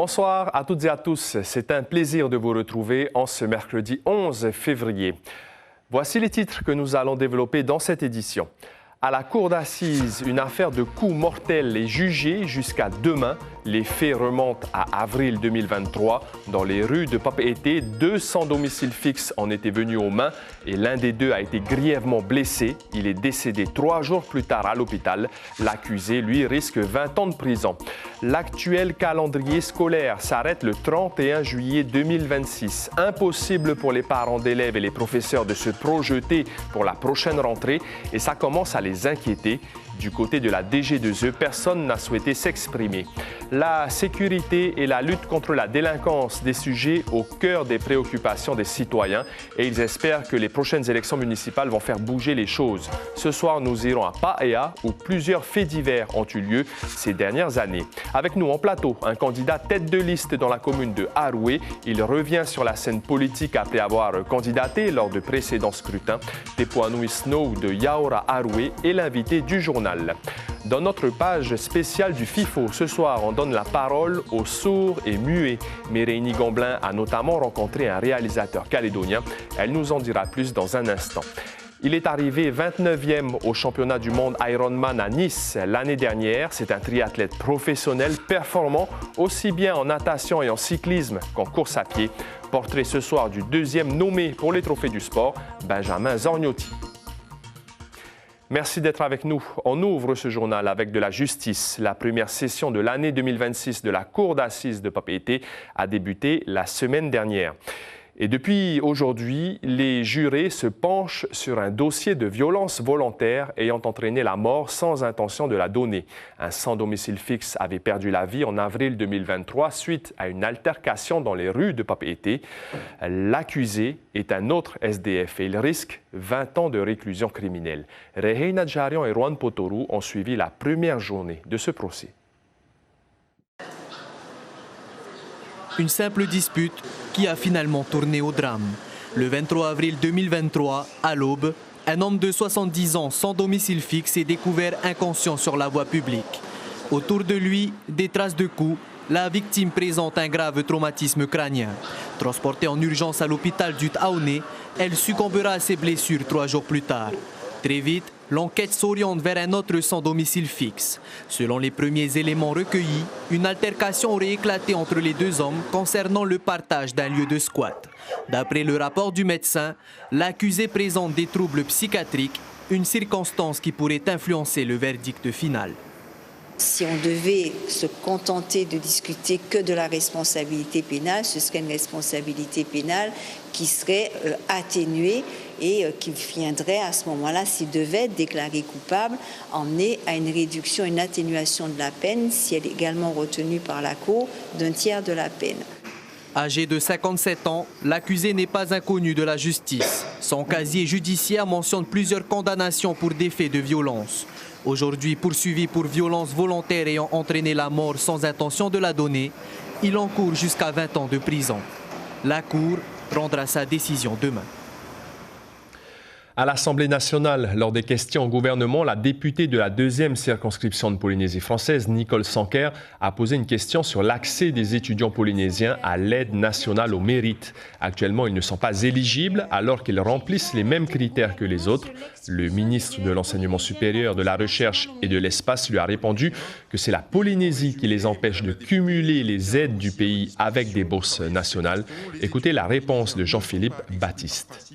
Bonsoir à toutes et à tous. C'est un plaisir de vous retrouver en ce mercredi 11 février. Voici les titres que nous allons développer dans cette édition. À la cour d'assises, une affaire de coup mortel est jugée jusqu'à demain. Les faits remontent à avril 2023. Dans les rues de Papeete, 200 domiciles fixes en étaient venus aux mains et l'un des deux a été grièvement blessé. Il est décédé 3 jours plus tard à l'hôpital. L'accusé, lui, risque 20 ans de prison. L'actuel calendrier scolaire s'arrête le 31 juillet 2026. Impossible pour les parents d'élèves et les professeurs de se projeter pour la prochaine rentrée et ça commence à les inquiéter. Du côté de la DG2E, personne n'a souhaité s'exprimer. La sécurité et la lutte contre la délinquance, des sujets au cœur des préoccupations des citoyens et ils espèrent que les prochaines élections municipales vont faire bouger les choses. Ce soir, nous irons à Paea où plusieurs faits divers ont eu lieu ces dernières années. Avec nous en plateau, un candidat tête de liste dans la commune de Aroué. Il revient sur la scène politique après avoir candidaté lors de précédents scrutins. Tepoanui Snow de Yaora Aroué est l'invité du journal. Dans notre page spéciale du FIFO, ce soir, on donne la parole aux sourds et muets. Mérénie Gamblin a notamment rencontré un réalisateur calédonien. Elle nous en dira plus dans un instant. Il est arrivé 29e au championnat du monde Ironman à Nice l'année dernière. C'est un triathlète professionnel performant aussi bien en natation et en cyclisme qu'en course à pied. Portrait ce soir du deuxième nommé pour les trophées du sport, Benjamin Zorgnotti. Merci d'être avec nous. On ouvre ce journal avec de la justice. La première session de l'année 2026 de la Cour d'assises de Papeete a débuté la semaine dernière. Et depuis aujourd'hui, les jurés se penchent sur un dossier de violence volontaire ayant entraîné la mort sans intention de la donner. Un sans domicile fixe avait perdu la vie en avril 2023 suite à une altercation dans les rues de Papeete. L'accusé est un autre SDF et il risque 20 ans de réclusion criminelle. Reheina Djarian et Juan Potoru ont suivi la première journée de ce procès. Une simple dispute qui a finalement tourné au drame. Le 23 avril 2023, à l'aube, un homme de 70 ans sans domicile fixe est découvert inconscient sur la voie publique. Autour de lui, des traces de coups. La victime présente un grave traumatisme crânien. Transportée en urgence à l'hôpital du Taoné, elle succombera à ses blessures 3 jours plus tard. Très vite, l'enquête s'oriente vers un autre sans domicile fixe. Selon les premiers éléments recueillis, une altercation aurait éclaté entre les deux hommes concernant le partage d'un lieu de squat. D'après le rapport du médecin, l'accusé présente des troubles psychiatriques, une circonstance qui pourrait influencer le verdict final. Si on devait se contenter de discuter que de la responsabilité pénale, ce serait une responsabilité pénale qui serait atténuée et qui viendrait à ce moment-là, s'il devait être déclaré coupable, emmener à une réduction, une atténuation de la peine, si elle est également retenue par la Cour, d'un tiers de la peine. Âgé de 57 ans, l'accusé n'est pas inconnu de la justice. Son casier judiciaire mentionne plusieurs condamnations pour des faits de violence. Aujourd'hui poursuivi pour violence volontaire ayant entraîné la mort sans intention de la donner, il encourt jusqu'à 20 ans de prison. La Cour rendra sa décision demain. À l'Assemblée nationale, lors des questions au gouvernement, la députée de la 2e circonscription de Polynésie française, Nicole Sanquer, a posé une question sur l'accès des étudiants polynésiens à l'aide nationale au mérite. Actuellement, ils ne sont pas éligibles alors qu'ils remplissent les mêmes critères que les autres. Le ministre de l'Enseignement supérieur, de la Recherche et de l'Espace lui a répondu que c'est la Polynésie qui les empêche de cumuler les aides du pays avec des bourses nationales. Écoutez la réponse de Jean-Philippe Baptiste.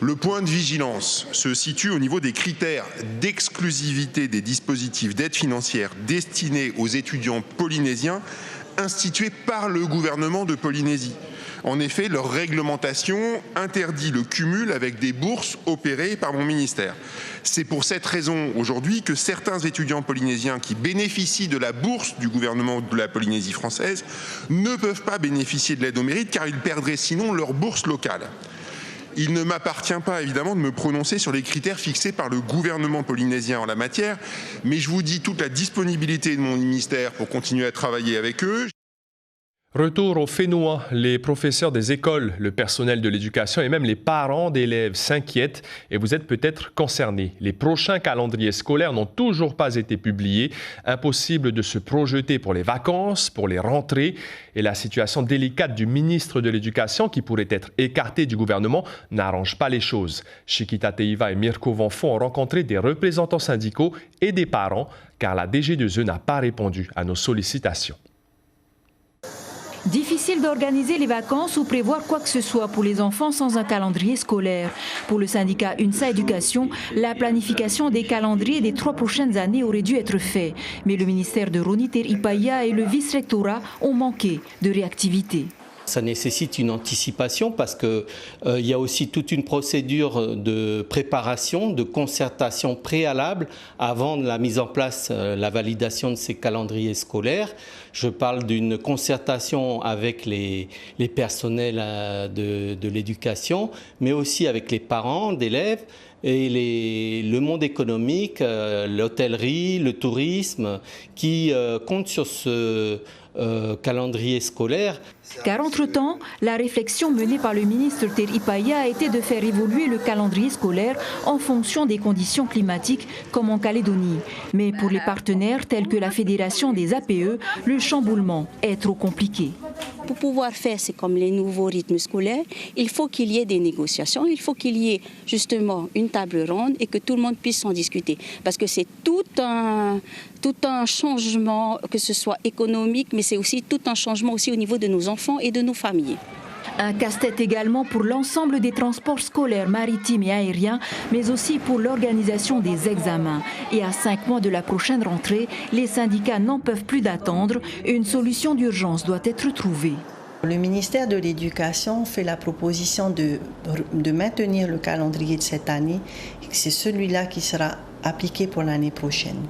Le point de vigilance se situe au niveau des critères d'exclusivité des dispositifs d'aide financière destinés aux étudiants polynésiens institués par le gouvernement de Polynésie. En effet, leur réglementation interdit le cumul avec des bourses opérées par mon ministère. C'est pour cette raison aujourd'hui que certains étudiants polynésiens qui bénéficient de la bourse du gouvernement de la Polynésie française ne peuvent pas bénéficier de l'aide au mérite car ils perdraient sinon leur bourse locale. Il ne m'appartient pas évidemment de me prononcer sur les critères fixés par le gouvernement polynésien en la matière, mais je vous dis toute la disponibilité de mon ministère pour continuer à travailler avec eux. Retour au Fénois, les professeurs des écoles, le personnel de l'éducation et même les parents d'élèves s'inquiètent et vous êtes peut-être concernés. Les prochains calendriers scolaires n'ont toujours pas été publiés. Impossible de se projeter pour les vacances, pour les rentrées. Et la situation délicate du ministre de l'Éducation, qui pourrait être écarté du gouvernement, n'arrange pas les choses. Chiquita Teiva et Mirko Vanfon ont rencontré des représentants syndicaux et des parents, car la DG2E n'a pas répondu à nos sollicitations. Difficile d'organiser les vacances ou prévoir quoi que ce soit pour les enfants sans un calendrier scolaire. Pour le syndicat UNSA Éducation, la planification des calendriers des 3 prochaines années aurait dû être faite. Mais le ministère de Ronnie Ter-Ipaya et le vice-rectorat ont manqué de réactivité. Ça nécessite une anticipation parce qu'il y a aussi toute une procédure de préparation, de concertation préalable avant la mise en place, la validation de ces calendriers scolaires. Je parle d'une concertation avec les personnels de l'éducation, mais aussi avec les parents d'élèves et le monde économique, l'hôtellerie, le tourisme, qui comptent sur ce calendrier scolaire. Car entre-temps, la réflexion menée par le ministre Ter-Ipaya a été de faire évoluer le calendrier scolaire en fonction des conditions climatiques, comme en Calédonie. Mais pour les partenaires tels que la Fédération des APE, le chamboulement est trop compliqué. Pour pouvoir faire, c'est comme les nouveaux rythmes scolaires, il faut qu'il y ait des négociations, il faut qu'il y ait justement une table ronde et que tout le monde puisse en discuter. Parce que c'est tout un changement, que ce soit économique, mais c'est aussi tout un changement aussi au niveau de nos enfants et de nos familles. Un casse-tête également pour l'ensemble des transports scolaires maritimes et aériens, mais aussi pour l'organisation des examens. Et à 5 mois de la prochaine rentrée, les syndicats n'en peuvent plus d'attendre. Une solution d'urgence doit être trouvée. Le ministère de l'Éducation fait la proposition de maintenir le calendrier de cette année. C'est celui-là qui sera appliqué pour l'année prochaine.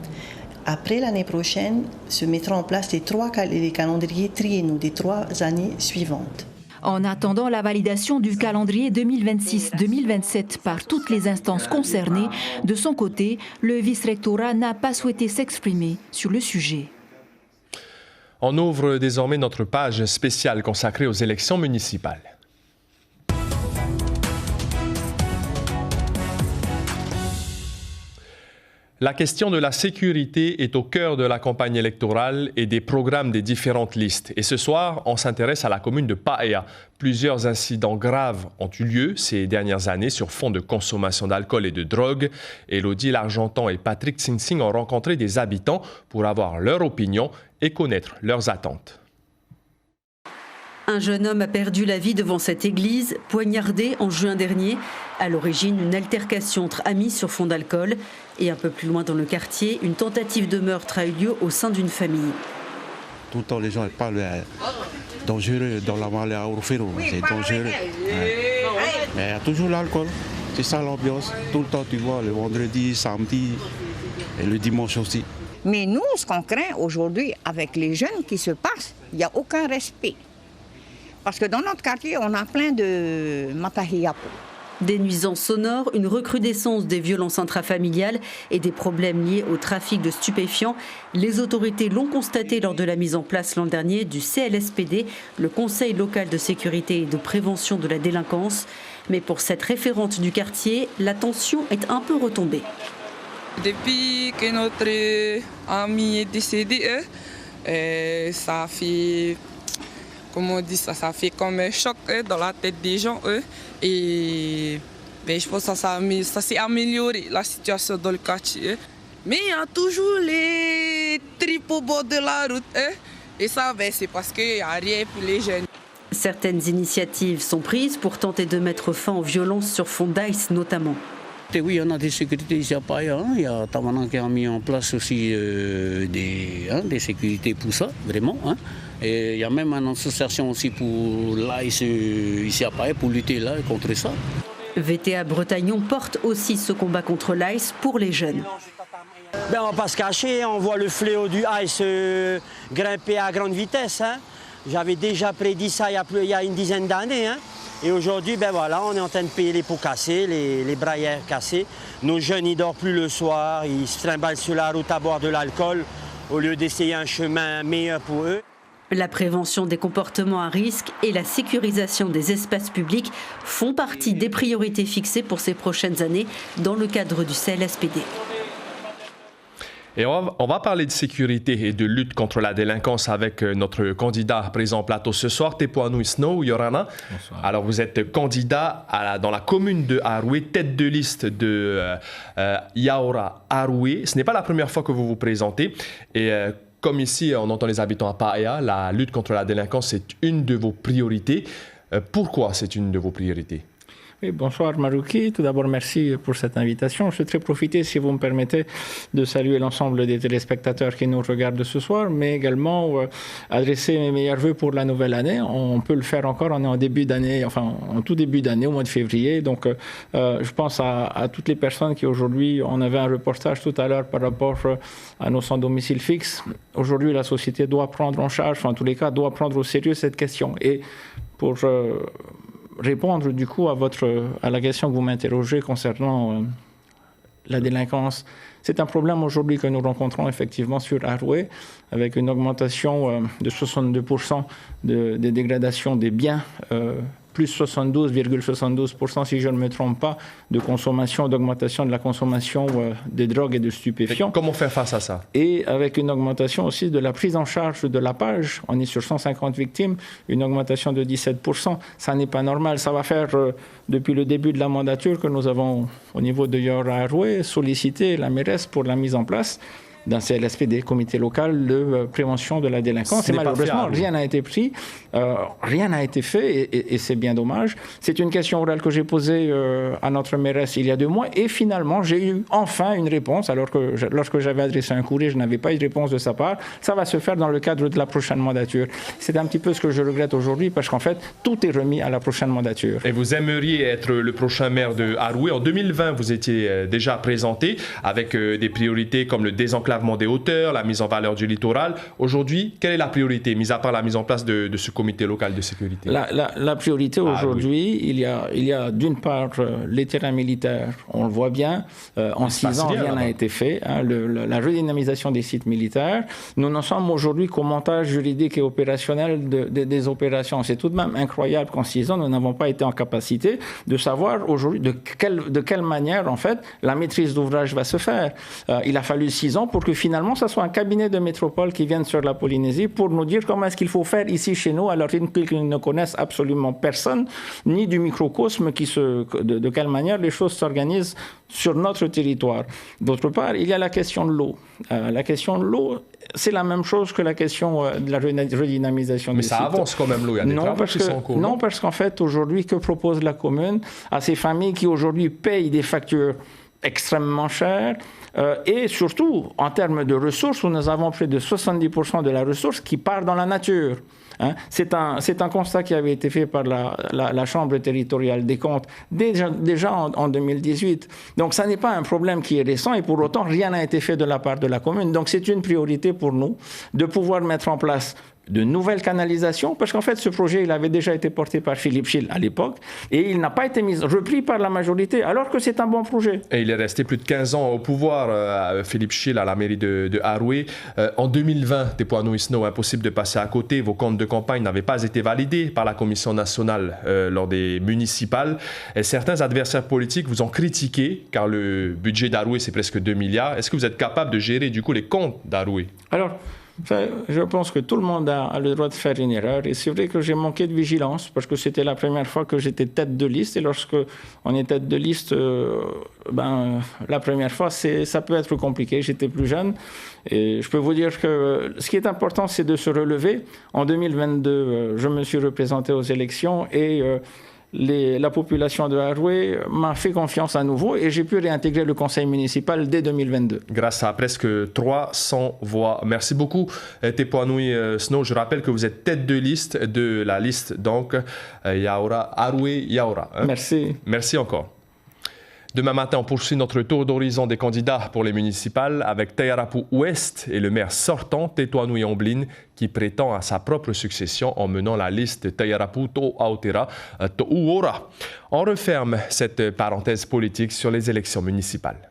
Après l'année prochaine, se mettront en place les calendriers triennaux des 3 années suivantes. En attendant la validation du calendrier 2026-2027 par toutes les instances concernées, de son côté, le vice-rectorat n'a pas souhaité s'exprimer sur le sujet. On ouvre désormais notre page spéciale consacrée aux élections municipales. La question de la sécurité est au cœur de la campagne électorale et des programmes des différentes listes. Et ce soir, on s'intéresse à la commune de Paea. Plusieurs incidents graves ont eu lieu ces dernières années sur fond de consommation d'alcool et de drogue. Élodie L'Argentan et Patrick Tsingsing ont rencontré des habitants pour avoir leur opinion et connaître leurs attentes. Un jeune homme a perdu la vie devant cette église, poignardé en juin dernier. À l'origine, une altercation entre amis sur fond d'alcool. Et un peu plus loin dans le quartier, une tentative de meurtre a eu lieu au sein d'une famille. Tout le temps, les gens parlent dangereux dans la Malais au Féro. C'est dangereux. Mais il y a toujours l'alcool. C'est ça l'ambiance. Tout le temps, tu vois, le vendredi, samedi et le dimanche aussi. Mais nous, ce qu'on craint aujourd'hui avec les jeunes qui se passent, il n'y a aucun respect. Parce que dans notre quartier, on a plein de matahiapo. Des nuisances sonores, une recrudescence des violences intrafamiliales et des problèmes liés au trafic de stupéfiants. Les autorités l'ont constaté lors de la mise en place l'an dernier du CLSPD, le Conseil local de sécurité et de prévention de la délinquance. Mais pour cette référente du quartier, la tension est un peu retombée. Depuis que notre ami est décédé, ça fait... Comment on dit ça, ça fait comme un choc dans la tête des gens. Et je pense que ça s'est amélioré, la situation dans le quartier. Mais il y a toujours les tripes au bord de la route. Et ça, c'est parce qu'il n'y a rien pour les jeunes. Certaines initiatives sont prises pour tenter de mettre fin aux violences sur fond d'ICE notamment. Et oui, on a des sécurités ici à Paea. Il y a Tamanan qui a mis en place aussi des sécurités pour ça, vraiment. Et il y a même une association aussi pour l'ICE ici à Paea pour lutter là contre ça. VTA Bretagnon porte aussi ce combat contre l'ICE pour les jeunes. On ne va pas se cacher, on voit le fléau du ICE grimper à grande vitesse. J'avais déjà prédit ça il y a une dizaine d'années. Et aujourd'hui, on est en train de payer les pots cassés, les braillères cassées. Nos jeunes, ils ne dorment plus le soir, ils se trimballent sur la route à boire de l'alcool au lieu d'essayer un chemin meilleur pour eux. La prévention des comportements à risque et la sécurisation des espaces publics font partie des priorités fixées pour ces prochaines années dans le cadre du CLSPD. Et on va parler de sécurité et de lutte contre la délinquance avec notre candidat présent au plateau ce soir, Tepoanui Snow Yorana. Bonsoir. Alors vous êtes candidat dans la commune de Aroué, tête de liste de Yaoura Aroué. Ce n'est pas la première fois que vous vous présentez. Et comme ici, on entend les habitants à Paea, la lutte contre la délinquance, c'est une de vos priorités. Pourquoi c'est une de vos priorités? Oui, bonsoir Marouki. Tout d'abord, merci pour cette invitation. Je souhaiterais profiter, si vous me permettez, de saluer l'ensemble des téléspectateurs qui nous regardent ce soir, mais également adresser mes meilleurs vœux pour la nouvelle année. On peut le faire encore, on est en début d'année, enfin en tout début d'année, au mois de février. Donc, je pense à toutes les personnes qui aujourd'hui, on avait un reportage tout à l'heure par rapport à nos sans-domicile fixe. Aujourd'hui, la société doit prendre en charge, enfin en tous les cas, doit prendre au sérieux cette question. Et pour répondre du coup à la question que vous m'interrogez concernant la délinquance, c'est un problème aujourd'hui que nous rencontrons effectivement sur Aroué, avec une augmentation de 62% des dégradations des biens, plus 72,72% si je ne me trompe pas, d'augmentation de la consommation de drogues et de stupéfiants. Et comment faire face à ça? Et avec une augmentation aussi de la prise en charge de la page. On est sur 150 victimes, une augmentation de 17%. Ça n'est pas normal. Ça va faire, depuis le début de la mandature, que nous avons, au niveau de Yaoura Aroué, sollicité la mairesse pour la mise en place d'un CLSPD, comité local de prévention de la délinquance. Et malheureusement, rien n'a été pris, rien n'a été fait, et c'est bien dommage. C'est une question orale que j'ai posée à notre mairesse il y a 2 mois, et finalement, j'ai eu enfin une réponse, alors que lorsque j'avais adressé un courrier, je n'avais pas eu de réponse de sa part. Ça va se faire dans le cadre de la prochaine mandature. C'est un petit peu ce que je regrette aujourd'hui, parce qu'en fait, tout est remis à la prochaine mandature. Et vous aimeriez être le prochain maire de Aroué. En 2020, vous étiez déjà présenté avec des priorités comme le désenclavement des hauteurs, la mise en valeur du littoral. Aujourd'hui, quelle est la priorité, mis à part la mise en place de ce comité local de sécurité? La priorité aujourd'hui, il y a d'une part les terrains militaires, on le voit bien, en 6 ans, rien n'a été fait. La redynamisation des sites militaires. Nous n'en sommes aujourd'hui qu'au montage juridique et opérationnel des opérations. C'est tout de même incroyable qu'en 6 ans, nous n'avons pas été en capacité de savoir aujourd'hui de quelle manière, en fait, la maîtrise d'ouvrage va se faire. Il a fallu 6 ans pour que finalement, ce soit un cabinet de métropole qui vienne sur la Polynésie pour nous dire comment est-ce qu'il faut faire ici chez nous, alors qu'ils ne connaissent absolument personne, ni du microcosme de quelle manière les choses s'organisent sur notre territoire. D'autre part, il y a la question de l'eau. La question de l'eau, c'est la même chose que la question de la redynamisation des sites. Mais ça avance quand même, l'eau. Il y a des travaux qui sont en cours. Non, parce qu'en fait, aujourd'hui, que propose la commune à ces familles qui aujourd'hui payent des factures extrêmement chères, et surtout, en termes de ressources, où nous avons près de 70% de la ressource qui part dans la nature. C'est un constat qui avait été fait par la Chambre territoriale des comptes déjà en 2018. Donc, ça n'est pas un problème qui est récent, et pour autant, rien n'a été fait de la part de la commune. Donc, c'est une priorité pour nous de pouvoir mettre en place de nouvelles canalisations, parce qu'en fait, ce projet, il avait déjà été porté par Philippe Schill à l'époque, et il n'a pas été repris par la majorité, alors que c'est un bon projet. Et il est resté plus de 15 ans au pouvoir, Philippe Schill, à la mairie de Aroué. En 2020, Tepoanui Snow, impossible de passer à côté. Vos comptes de campagne n'avaient pas été validés par la Commission nationale lors des municipales. Et certains adversaires politiques vous ont critiqué, car le budget d'Aroué, c'est presque 2 milliards. Est-ce que vous êtes capable de gérer, du coup, les comptes d'Aroué? Alors, je pense que tout le monde a le droit de faire une erreur, et c'est vrai que j'ai manqué de vigilance parce que c'était la première fois que j'étais tête de liste, et lorsque on est tête de liste, la première fois ça peut être compliqué. J'étais plus jeune, et je peux vous dire que ce qui est important, c'est de se relever. En 2022, je me suis représenté aux élections, et la population de Aroué m'a fait confiance à nouveau, et j'ai pu réintégrer le conseil municipal dès 2022. Grâce à presque 300 voix. Merci beaucoup, Tepoanui Snow. Je rappelle que vous êtes tête de liste de la liste donc Yaoura Aroué Yaoura. Merci. Merci encore. Demain matin, on poursuit notre tour d'horizon des candidats pour les municipales avec Taiarapu Ouest et le maire sortant, Tetuanui Omblin, qui prétend à sa propre succession en menant la liste Taiarapu To'aotera To'uora. On referme cette parenthèse politique sur les élections municipales.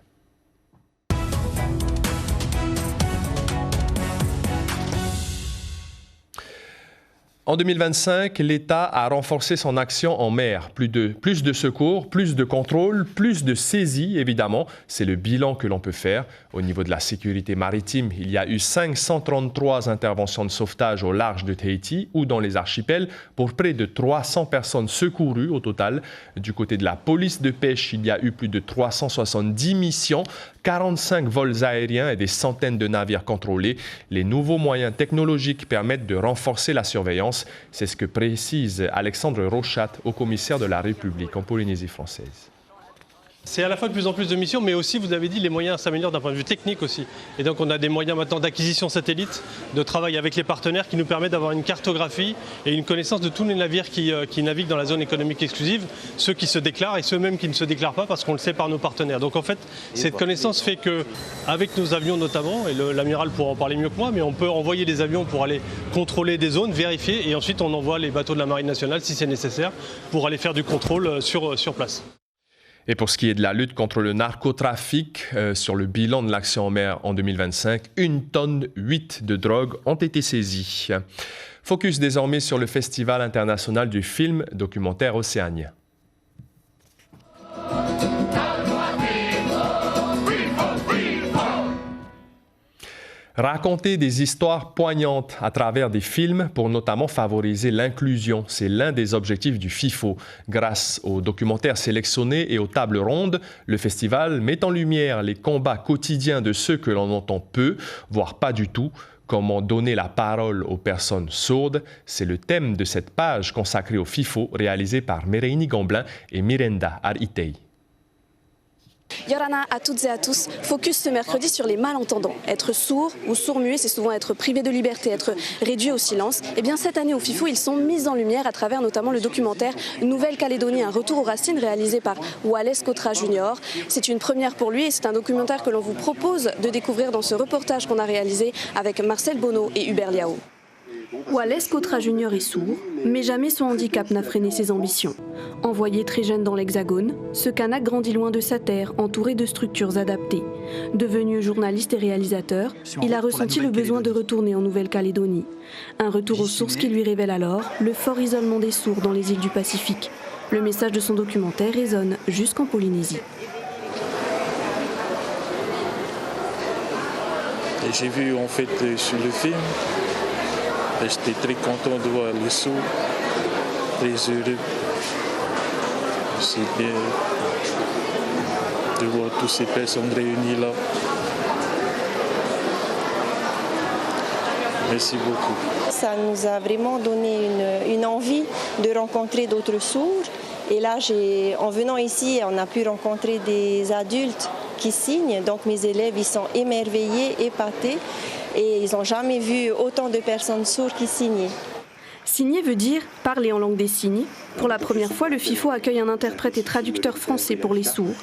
En 2025, l'État a renforcé son action en mer. Plus de secours, plus de contrôle, plus de saisies, évidemment. C'est le bilan que l'on peut faire. Au niveau de la sécurité maritime, il y a eu 533 interventions de sauvetage au large de Tahiti ou dans les archipels pour près de 300 personnes secourues au total. Du côté de la police de pêche, il y a eu plus de 370 missions, 45 vols aériens et des centaines de navires contrôlés. Les nouveaux moyens technologiques permettent de renforcer la surveillance. C'est ce que précise Alexandre Rochat, haut commissaire de la République en Polynésie française. C'est à la fois de plus en plus de missions, mais aussi, vous avez dit, les moyens s'améliorent d'un point de vue technique aussi. Et donc on a des moyens maintenant d'acquisition satellite, de travail avec les partenaires qui nous permettent d'avoir une cartographie et une connaissance de tous les navires qui naviguent dans la zone économique exclusive, ceux qui se déclarent et ceux même qui ne se déclarent pas parce qu'on le sait par nos partenaires. Donc en fait, cette connaissance fait qu'avec nos avions notamment, et l'amiral pourra en parler mieux que moi, mais on peut envoyer des avions pour aller contrôler des zones, vérifier, et ensuite on envoie les bateaux de la Marine nationale, si c'est nécessaire, pour aller faire du contrôle sur place. Et pour ce qui est de la lutte contre le narcotrafic, sur le bilan de l'action en mer en 2025, 1,8 tonne de drogue ont été saisies. Focus désormais sur le Festival international du film documentaire océanien. Raconter des histoires poignantes à travers des films pour notamment favoriser l'inclusion, c'est l'un des objectifs du FIFO. Grâce aux documentaires sélectionnés et aux tables rondes, le festival met en lumière les combats quotidiens de ceux que l'on entend peu, voire pas du tout. Comment donner la parole aux personnes sourdes, c'est le thème de cette page consacrée au FIFO, réalisée par Mereini Gamblin et Miranda Aritei. Yorana à toutes et à tous, focus ce mercredi sur les malentendants. Être sourd ou sourd-muet, c'est souvent être privé de liberté, être réduit au silence. Et bien cette année au FIFO, ils sont mis en lumière à travers notamment le documentaire Nouvelle-Calédonie, un retour aux racines réalisé par Wallace Cotra Jr. C'est une première pour lui et c'est un documentaire que l'on vous propose de découvrir dans ce reportage qu'on a réalisé avec Marcel Bonneau et Hubert Liao. Wallace Cotra Jr. est sourd, mais jamais son handicap n'a freiné ses ambitions. Envoyé très jeune dans l'Hexagone, ce Kanak grandit loin de sa terre, entouré de structures adaptées. Devenu journaliste et réalisateur, il a ressenti le besoin de retourner en Nouvelle-Calédonie. Un retour aux sources qui lui révèle alors le fort isolement des sourds dans les îles du Pacifique. Le message de son documentaire résonne jusqu'en Polynésie. Et j'ai vu en fait sur le film. J'étais très content de voir les sourds, très heureux. C'est bien de voir toutes ces personnes réunies là. Merci beaucoup. Ça nous a vraiment donné une envie de rencontrer d'autres sourds. Et là, en venant ici, on a pu rencontrer des adultes qui signent. Donc mes élèves, ils sont émerveillés, épatés. Et ils n'ont jamais vu autant de personnes sourdes qui signaient. Signer veut dire parler en langue des signes. Pour la première fois, le FIFO accueille un interprète et traducteur français pour les sourds.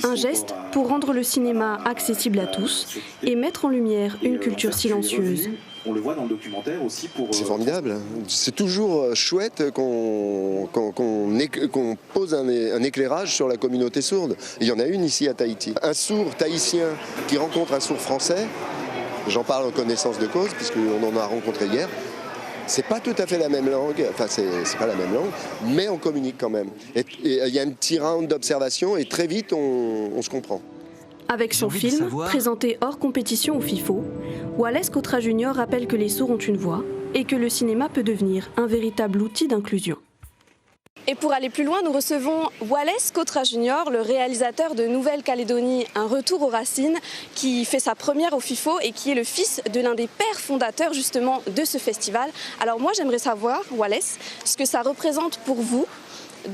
Un geste pour rendre le cinéma accessible à tous et mettre en lumière une culture silencieuse. On le voit dans le documentaire aussi pour... C'est formidable. C'est toujours chouette qu'on pose un éclairage sur la communauté sourde. Il y en a une ici à Tahiti. Un sourd tahitien qui rencontre un sourd français, j'en parle en connaissance de cause, puisqu'on en a rencontré hier. C'est pas tout à fait la même langue, enfin c'est pas la même langue, mais on communique quand même. Et il y a un petit round d'observation et très vite on se comprend. Avec son film, présenté hors compétition au FIFO, Wallace Cotra Jr. rappelle que les sourds ont une voix et que le cinéma peut devenir un véritable outil d'inclusion. Et pour aller plus loin, nous recevons Wallace Cotra Jr., le réalisateur de Nouvelle-Calédonie, un retour aux racines, qui fait sa première au FIFO et qui est le fils de l'un des pères fondateurs justement de ce festival. Alors moi j'aimerais savoir, Wallace, ce que ça représente pour vous,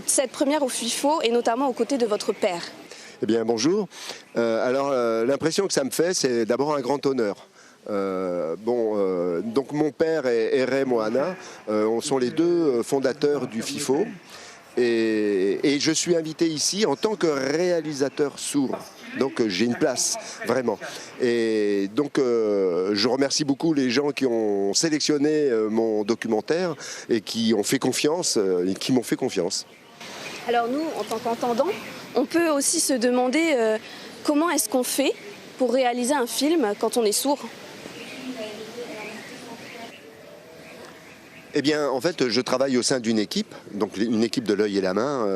cette première au FIFO et notamment aux côtés de votre père. Eh bien bonjour. L'impression que ça me fait, c'est d'abord un grand honneur. Donc mon père et Ray Moana sont les deux fondateurs du FIFO et je suis invité ici en tant que réalisateur sourd. Donc j'ai une place, vraiment. Et donc je remercie beaucoup les gens qui ont sélectionné mon documentaire et qui ont fait confiance, m'ont fait confiance. Alors nous, en tant qu'entendants, on peut aussi se demander comment est-ce qu'on fait pour réaliser un film quand on est sourd ? Eh bien, en fait, je travaille au sein d'une équipe, donc une équipe de l'œil et la main.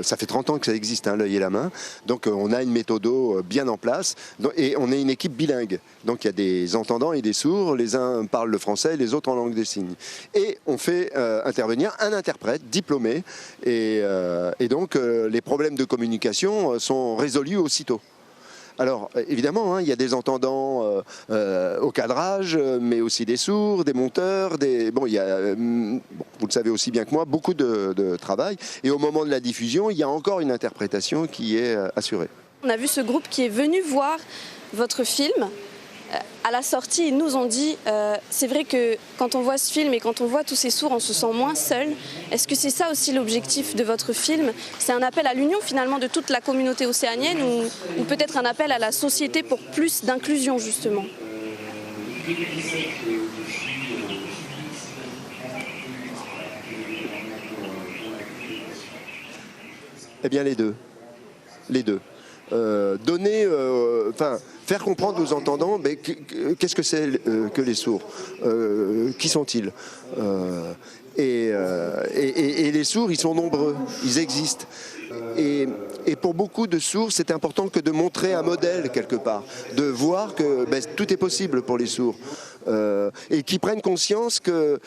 Ça fait 30 ans que ça existe, hein, l'œil et la main. Donc, on a une méthode bien en place et on est une équipe bilingue. Donc, il y a des entendants et des sourds. Les uns parlent le français, les autres en langue des signes. Et on fait intervenir un interprète diplômé. Et donc, les problèmes de communication sont résolus aussitôt. Alors, évidemment, hein, il y a des entendants au cadrage, mais aussi des sourds, des monteurs, Bon, il y a, vous le savez aussi bien que moi, beaucoup de travail. Et au moment de la diffusion, il y a encore une interprétation qui est assurée. On a vu ce groupe qui est venu voir votre film. À la sortie, ils nous ont dit, c'est vrai que quand on voit ce film et quand on voit tous ces sourds, on se sent moins seul. Est-ce que c'est ça aussi l'objectif de votre film? C'est un appel à l'union finalement de toute la communauté océanienne ou peut-être un appel à la société pour plus d'inclusion justement? Eh bien les deux. Les deux. Faire comprendre aux entendants qu'est-ce que c'est que les sourds, qui sont-ils, et les sourds, ils sont nombreux, ils existent. Et pour beaucoup de sourds, c'est important que de montrer un modèle quelque part, de voir que tout est possible pour les sourds. Et qu'ils prennent conscience que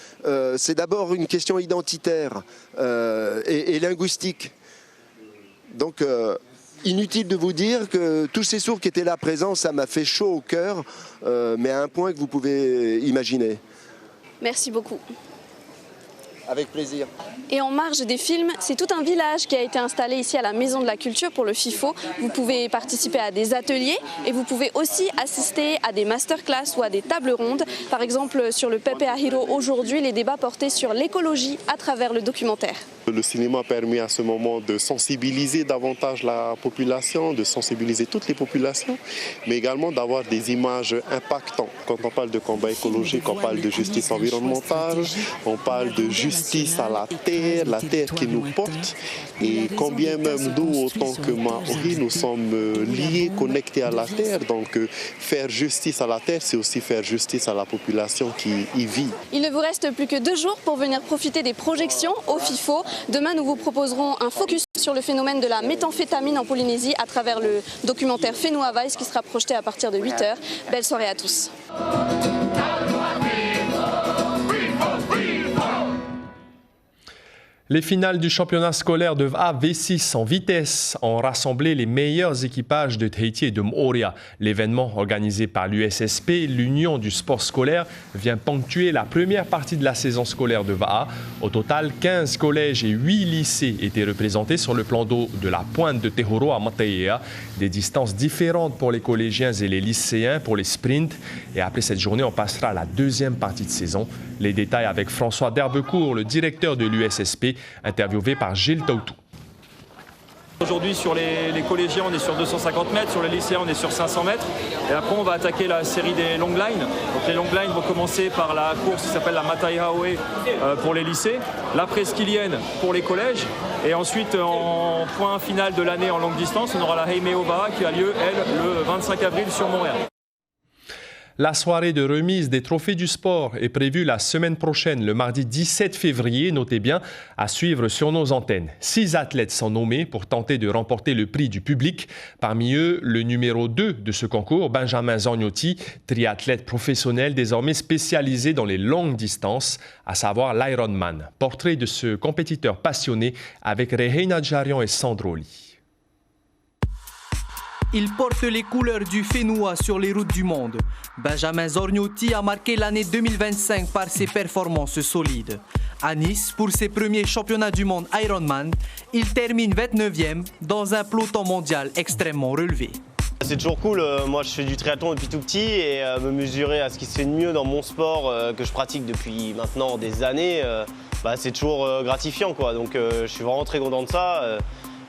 c'est d'abord une question identitaire et linguistique. Donc, inutile de vous dire que tous ces sourds qui étaient là présents, ça m'a fait chaud au cœur, mais à un point que vous pouvez imaginer. Merci beaucoup. Avec plaisir. Et en marge des films, c'est tout un village qui a été installé ici à la Maison de la Culture pour le FIFO. Vous pouvez participer à des ateliers et vous pouvez aussi assister à des masterclass ou à des tables rondes. Par exemple, sur le Pepe Ahiro aujourd'hui, les débats portaient sur l'écologie à travers le documentaire. Le cinéma permet à ce moment de sensibiliser davantage la population, de sensibiliser toutes les populations, mais également d'avoir des images impactantes. Quand on parle de combat écologique, on parle de justice environnementale, on parle de justice à la terre qui nous porte. Et combien même nous, autant que Maori, nous sommes liés, connectés à la terre. Donc faire justice à la terre, c'est aussi faire justice à la population qui y vit. Il ne vous reste plus que 2 jours pour venir profiter des projections au FIFO. Demain, nous vous proposerons un focus sur le phénomène de la méthamphétamine en Polynésie à travers le documentaire Whenua Vice qui sera projeté à partir de 8h. Belle soirée à tous. Les finales du championnat scolaire de VA V6 en vitesse ont rassemblé les meilleurs équipages de Tahiti et de Moorea. L'événement organisé par l'USSP, l'Union du sport scolaire, vient ponctuer la première partie de la saison scolaire de VA. Au total, 15 collèges et 8 lycées étaient représentés sur le plan d'eau de la pointe de Tehoro à Mataea. Des distances différentes pour les collégiens et les lycéens pour les sprints. Et après cette journée, on passera à la deuxième partie de saison. Les détails avec François Derbecourt, le directeur de l'USSP, interviewé par Gilles Tautou. Aujourd'hui, sur les collégiens, on est sur 250 mètres, sur les lycéens, on est sur 500 mètres. Et après, on va attaquer la série des long lines. Donc les long lines vont commencer par la course qui s'appelle la Matai Haoe pour les lycées, la presqu'ilienne pour les collèges. Et ensuite, en point final de l'année en longue distance, on aura la Heime Ovaha qui a lieu, elle, le 25 avril sur Montréal. La soirée de remise des trophées du sport est prévue la semaine prochaine, le mardi 17 février. Notez bien, à suivre sur nos antennes. 6 athlètes sont nommés pour tenter de remporter le prix du public. Parmi eux, le numéro 2 de ce concours, Benjamin Zorniotti, triathlète professionnel désormais spécialisé dans les longues distances, à savoir l'Ironman. Portrait de ce compétiteur passionné avec Reheina Djarian et Sandro Lee. Il porte les couleurs du Whenua sur les routes du monde. Benjamin Zorniotti a marqué l'année 2025 par ses performances solides. À Nice, pour ses premiers championnats du monde Ironman, il termine 29e dans un peloton mondial extrêmement relevé. C'est toujours cool, moi je fais du triathlon depuis tout petit et me mesurer à ce qui se fait de mieux dans mon sport que je pratique depuis maintenant des années, c'est toujours gratifiant, quoi. Donc je suis vraiment très content de ça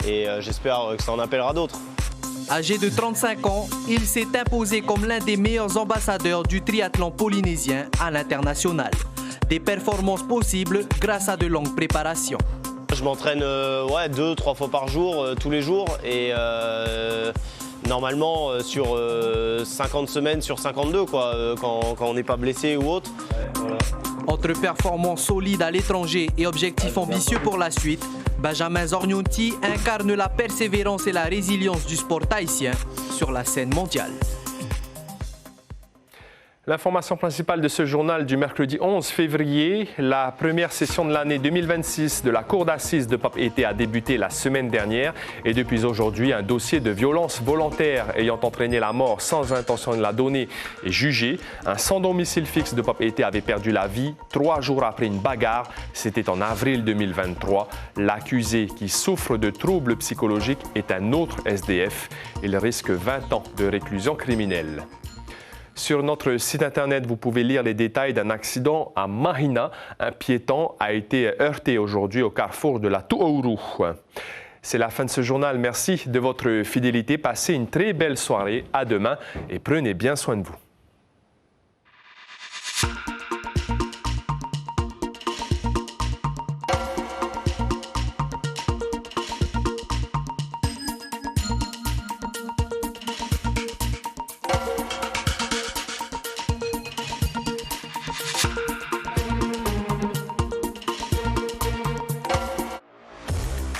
et j'espère que ça en appellera d'autres. Âgé de 35 ans, il s'est imposé comme l'un des meilleurs ambassadeurs du triathlon polynésien à l'international. Des performances possibles grâce à de longues préparations. Je m'entraîne 2-3 fois par jour, tous les jours, et normalement sur 50 semaines sur 52, quoi, quand on n'est pas blessé ou autre. Voilà. Entre performances solides à l'étranger et objectifs ambitieux pour la suite, Benjamin Zorgnonti incarne la persévérance et la résilience du sport tahitien sur la scène mondiale. L'information principale de ce journal du mercredi 11 février, la première session de l'année 2026 de la Cour d'assises de Papeete a débuté la semaine dernière et depuis aujourd'hui, un dossier de violence volontaire ayant entraîné la mort sans intention de la donner est jugé. Un sans domicile fixe de Papeete avait perdu la vie 3 jours après une bagarre. C'était en avril 2023. L'accusé qui souffre de troubles psychologiques est un autre SDF. Il risque 20 ans de réclusion criminelle. Sur notre site internet, vous pouvez lire les détails d'un accident à Mahina. Un piéton a été heurté aujourd'hui au carrefour de la Tuauru. C'est la fin de ce journal. Merci de votre fidélité. Passez une très belle soirée. À demain et prenez bien soin de vous.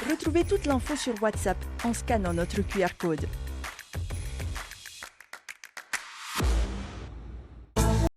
Retrouvez toute l'info sur WhatsApp en scannant notre QR code.